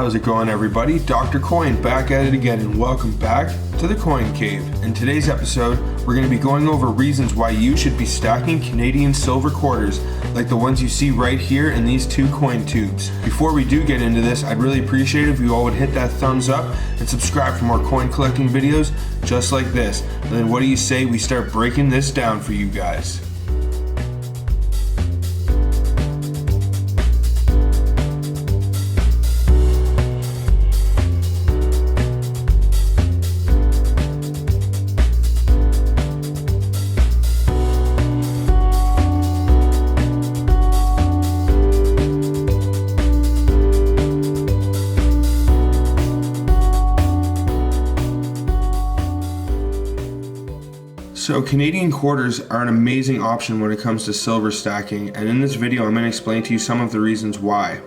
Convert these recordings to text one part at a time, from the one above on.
How's it going, everybody? Dr. Coin back at it again, and welcome back to the Coin Cave. In today's episode, we're going to be going over reasons why you should be stacking Canadian silver quarters like the ones you see right here in these two coin tubes. Before we do get into this, I'd really appreciate it if you all would hit that thumbs up and subscribe for more coin collecting videos just like this. And then what do you say we start breaking this down for you guys? So Canadian quarters are an amazing option when it comes to silver stacking, and in this video I'm going to explain to you some of the reasons why.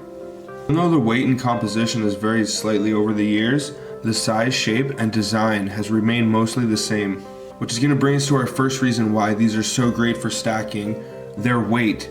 Even though the weight and composition has varied slightly over the years, the size, shape, and design has remained mostly the same. Which is going to bring us to our first reason why these are so great for stacking: their weight.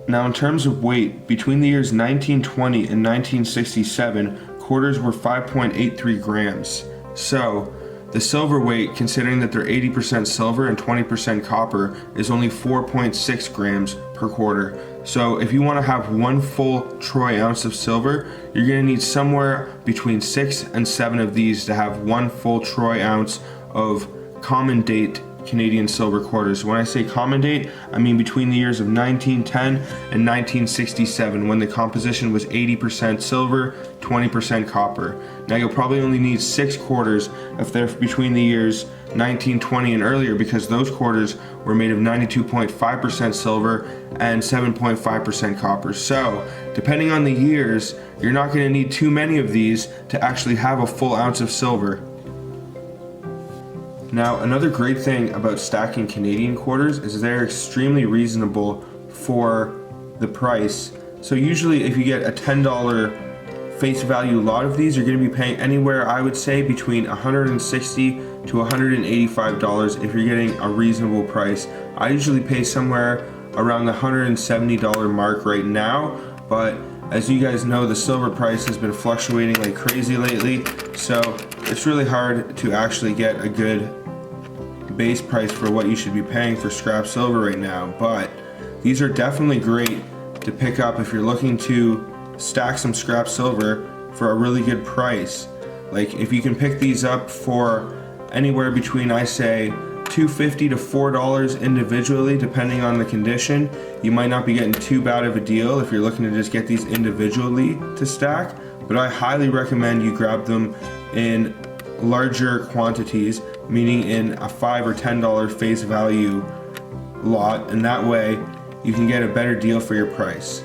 Now, in terms of weight, between the years 1920 and 1967, quarters were 5.83 grams. So the silver weight, considering that they're 80% silver and 20% copper, is only 4.6 grams per quarter. So if you want to have one full troy ounce of silver, you're going to need somewhere between 6 and 7 of these to have one full troy ounce of common date Canadian silver quarters. When I say common date, I mean between the years of 1910 and 1967, when the composition was 80% silver, 20% copper. Now you'll probably only need 6 quarters if they're between the years 1920 and earlier, because those quarters were made of 92.5% silver and 7.5% copper. So depending on the years, you're not going to need too many of these to actually have a full ounce of silver. Now, another great thing about stacking Canadian quarters is they're extremely reasonable for the price. So usually if you get a $10 face value lot of these, you're going to be paying anywhere, I would say, between $160 to $185 if you're getting a reasonable price. I usually pay somewhere around the $170 mark right now, but as you guys know, the silver price has been fluctuating like crazy lately, so it's really hard to actually get a good base price for what you should be paying for scrap silver right now. But these are definitely great to pick up if you're looking to stack some scrap silver for a really good price. Like, if you can pick these up for anywhere between, I say, $2.50 to $4 individually, depending on the condition, you might not be getting too bad of a deal if you're looking to just get these individually to stack. But I highly recommend you grab them in larger quantities, meaning in a $5 or $10 face value lot, and that way you can get a better deal for your price.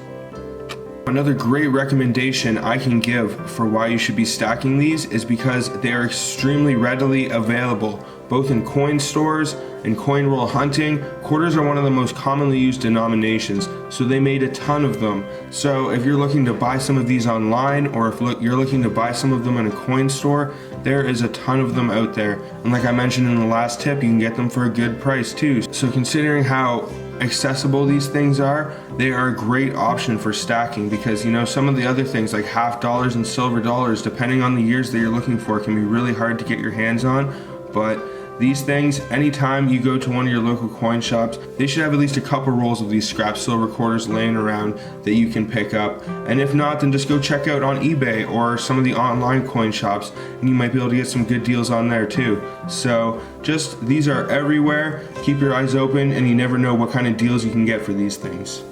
Another great recommendation I can give for why you should be stacking these is because they are extremely readily available, both in coin stores and coin roll hunting. Quarters are one of the most commonly used denominations, so they made a ton of them. So if you're looking to buy some of these online, or if you're looking to buy some of them in a coin store, there is a ton of them out there. And like I mentioned in the last tip, you can get them for a good price too. So considering how accessible these things are, they are a great option for stacking, because, you know, some of the other things like half dollars and silver dollars, depending on the years that you're looking for, can be really hard to get your hands on. But these things, anytime you go to one of your local coin shops, they should have at least a couple rolls of these scrap silver quarters laying around that you can pick up. And if not, then just go check out on eBay or some of the online coin shops, and you might be able to get some good deals on there too. So just, these are everywhere. Keep your eyes open, and you never know what kind of deals you can get for these things.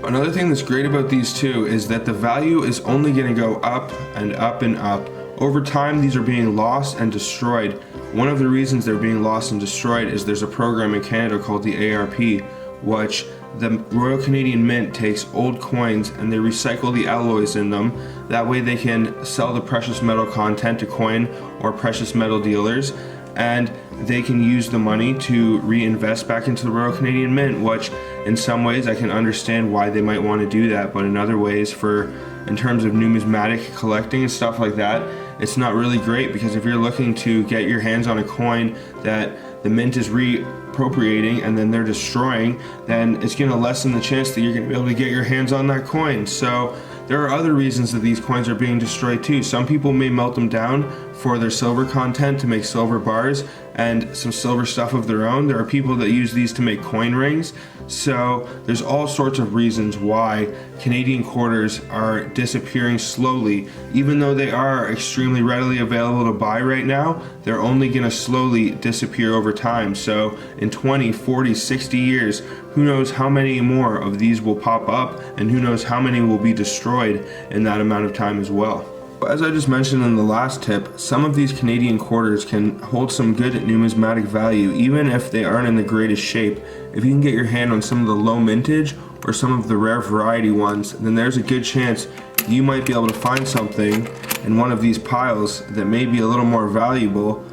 Another thing that's great about these too is that the value is only going to go up and up and up. Over time, these are being lost and destroyed. One of the reasons they're being lost and destroyed is there's a program in Canada called the ARP, which the Royal Canadian Mint takes old coins and they recycle the alloys in them. That way they can sell the precious metal content to coin or precious metal dealers, and they can use the money to reinvest back into the Royal Canadian Mint, which in some ways I can understand why they might want to do that, but in other ways, in terms of numismatic collecting and stuff like that, it's not really great, because if you're looking to get your hands on a coin that the mint is reappropriating and then they're destroying, then it's going to lessen the chance that you're going to be able to get your hands on that coin. So there are other reasons that these coins are being destroyed too. Some people may melt them down for their silver content to make silver bars and some silver stuff of their own. There are people that use these to make coin rings. So there's all sorts of reasons why Canadian quarters are disappearing slowly. Even though they are extremely readily available to buy right now, they're only going to slowly disappear over time. So in 20, 40, 60 years, who knows how many more of these will pop up, and who knows how many will be destroyed in that amount of time as well. As I just mentioned in the last tip, some of these Canadian quarters can hold some good numismatic value even if they aren't in the greatest shape. If you can get your hand on some of the low mintage or some of the rare variety ones, then there's a good chance you might be able to find something in one of these piles that may be a little more valuable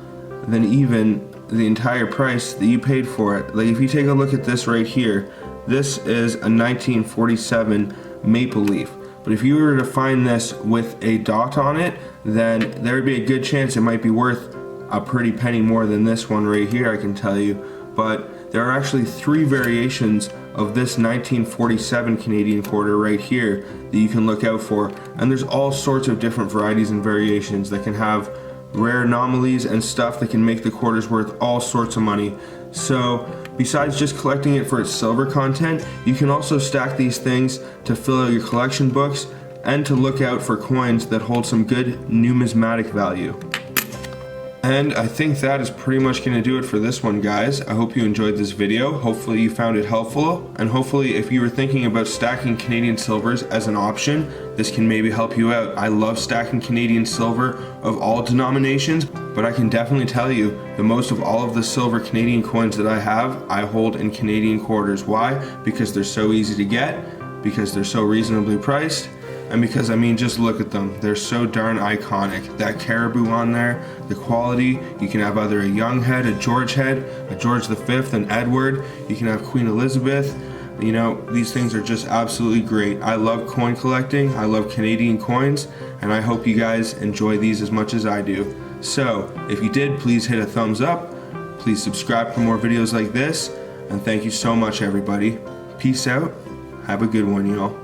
than even the entire price that you paid for it. Like if you take a look at this right here, this is a 1947 maple leaf. But if you were to find this with a dot on it, then there would be a good chance it might be worth a pretty penny more than this one right here, I can tell you. But there are actually 3 variations of this 1947 Canadian quarter right here that you can look out for. And there's all sorts of different varieties and variations that can have rare anomalies and stuff that can make the quarters worth all sorts of money. So besides just collecting it for its silver content, you can also stack these things to fill out your collection books and to look out for coins that hold some good numismatic value. And I think that is pretty much going to do it for this one, guys. I hope you enjoyed this video. Hopefully you found it helpful, and hopefully if you were thinking about stacking Canadian silvers as an option, this can maybe help you out. I love stacking Canadian silver of all denominations, but I can definitely tell you the most of all of the silver Canadian coins that I have, I hold in Canadian quarters. Why? Because they're so easy to get, because they're so reasonably priced, and because, I mean, just look at them. They're so darn iconic. That caribou on there, the quality, you can have either a young head, a George head, a George V, an Edward, you can have Queen Elizabeth. You know, these things are just absolutely great. I love coin collecting, I love Canadian coins, and I hope you guys enjoy these as much as I do. So, if you did, please hit a thumbs up, please subscribe for more videos like this, and thank you so much, everybody. Peace out, have a good one, y'all.